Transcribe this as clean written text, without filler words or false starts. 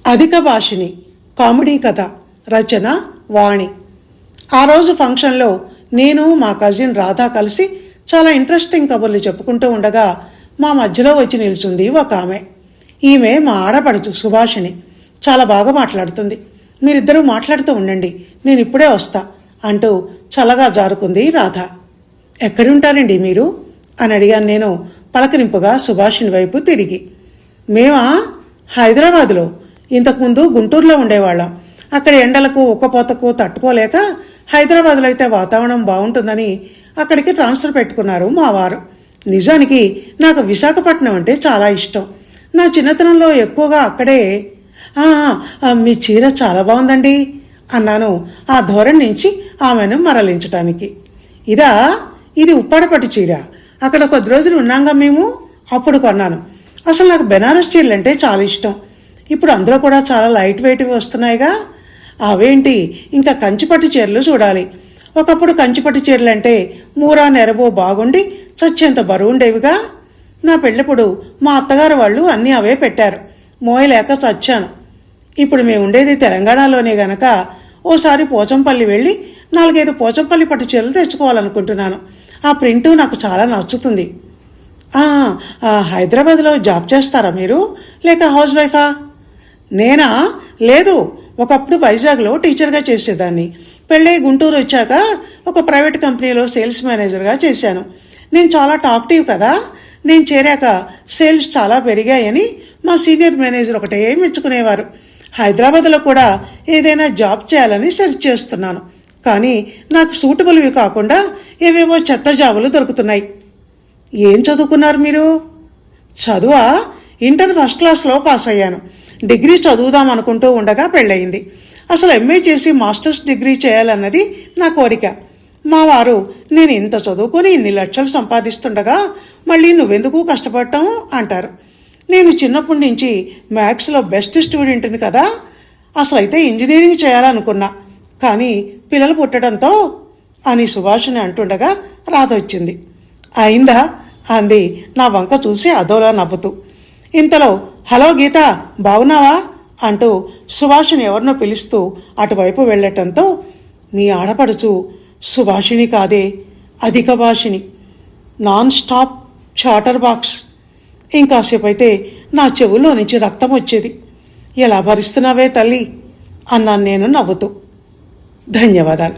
అధిక భాషిణి కామెడీ కథ రచన వాణి. ఆ రోజు ఫంక్షన్లో నేను మా కజిన్ రాధా కలిసి చాలా ఇంట్రెస్టింగ్ కబుర్లు చెప్పుకుంటూ ఉండగా మా మధ్యలో వచ్చి నిల్చుంది ఒక ఆమె. ఈమె మా ఆడపడుచు సుభాషిణి. చాలా బాగా మాట్లాడుతుంది. మీరిద్దరూ మాట్లాడుతూ ఉండండి, నేను ఇప్పుడే వస్తా అంటూ చల్లగా జారుకుంది రాధ. ఎక్కడి ఉంటారండి మీరు అని అడిగాను నేను పలకరింపుగా సుభాషిణి వైపు తిరిగి. మేమా హైదరాబాదులో, ఇంతకుముందు గుంటూరులో ఉండేవాళ్ళం. అక్కడ ఎండలకు ఉక్కపోతకు తట్టుకోలేక హైదరాబాద్లో అయితే వాతావరణం బాగుంటుందని అక్కడికి ట్రాన్స్ఫర్ పెట్టుకున్నారు మా వారు. నిజానికి నాకు విశాఖపట్నం అంటే చాలా ఇష్టం. నా చిన్నతనంలో ఎక్కువగా అక్కడే. మీ చీర చాలా బాగుందండి అన్నాను ఆ ధోరణి నుంచి ఆమెను మరలించటానికి. ఇది ఉప్పాడపట్టు చీర. అక్కడ కొద్ది రోజులు ఉన్నాంగా మేము, అప్పుడు కొన్నాను. అసలు నాకు బెనారస్ చీరలు అంటే చాలా ఇష్టం. ఇప్పుడు అందులో కూడా చాలా లైట్ వెయిట్వి వస్తున్నాయిగా. అవేంటి, ఇంకా కంచిపట్టు చీరలు చూడాలి. ఒకప్పుడు కంచిపట్టు చీరలు అంటే మూరా నెరవో బాగుండి చచ్చేంత బరువు ఉండేవిగా. నా పెళ్ళప్పుడు మా అత్తగారు వాళ్ళు అన్నీ అవే పెట్టారు. మోయలేక చచ్చాను. ఇప్పుడు మేము ఉండేది తెలంగాణలోనే గనక ఓసారి పోచంపల్లి వెళ్ళి 4-5 పోచంపల్లి పట్టు చీరలు తెచ్చుకోవాలనుకుంటున్నాను. ఆ ప్రింటు నాకు చాలా నచ్చుతుంది. హైదరాబాద్లో జాబ్ చేస్తారా మీరు, లేక హౌస్ వైఫా? నేనా? లేదు, ఒకప్పుడు వైజాగ్లో టీచర్గా చేసేదాన్ని. పెళ్ళై గుంటూరు వచ్చాక ఒక ప్రైవేట్ కంపెనీలో సేల్స్ మేనేజర్గా చేశాను. నేను చాలా టాక్టివ్ కదా. నేను చేరాక సేల్స్ చాలా పెరిగాయని మా సీనియర్ మేనేజర్ ఒకటే మెచ్చుకునేవారు. హైదరాబాద్లో కూడా ఏదైనా జాబ్ చేయాలని సెర్చ్ చేస్తున్నాను. కానీ నాకు సూటబుల్వి కాకుండా ఏవేవో చెత్త జాబులు దొరుకుతున్నాయి. ఏం చదువుకున్నారు మీరు? చదువా? ఇంటర్ ఫస్ట్ క్లాస్లో పాస్ అయ్యాను. డిగ్రీ చదువుదాం అనుకుంటూ ఉండగా పెళ్ళయింది. అసలు ఎంఏ చేసి మాస్టర్స్ డిగ్రీ చేయాలన్నది నా కోరిక. మా వారు, నేను ఇంత చదువుకొని ఇన్ని లక్షలు సంపాదిస్తుండగా మళ్ళీ నువ్వెందుకు కష్టపడటం అంటారు. నేను చిన్నప్పటి నుంచి మ్యాథ్స్లో బెస్ట్ స్టూడెంట్ని కదా. అసలు అయితే ఇంజనీరింగ్ చేయాలనుకున్నా, కానీ పిల్లలు పుట్టడంతో అని సుభాషిణి అంటుండగా రాధ వచ్చింది. అయిందా అంది నా వంక చూసి అదోలా నవ్వుతూ. ఇంతలో హలో గీత, బాగున్నావా అంటూ సుభాషిణి ఎవరినో పిలుస్తూ అటువైపు వెళ్ళటంతో, మీ ఆడపడుచు సుభాషిణి కాదే, అధిక భాషిణి, నాన్ స్టాప్ చాటర్ బాక్స్. ఇంకాసేపు అయితే నా చెవుల్లో నుంచి రక్తం వచ్చేది. ఎలా భరిస్తున్నావే తల్లి అన్నాను నేను నవ్వుతూ. ధన్యవాదాలు.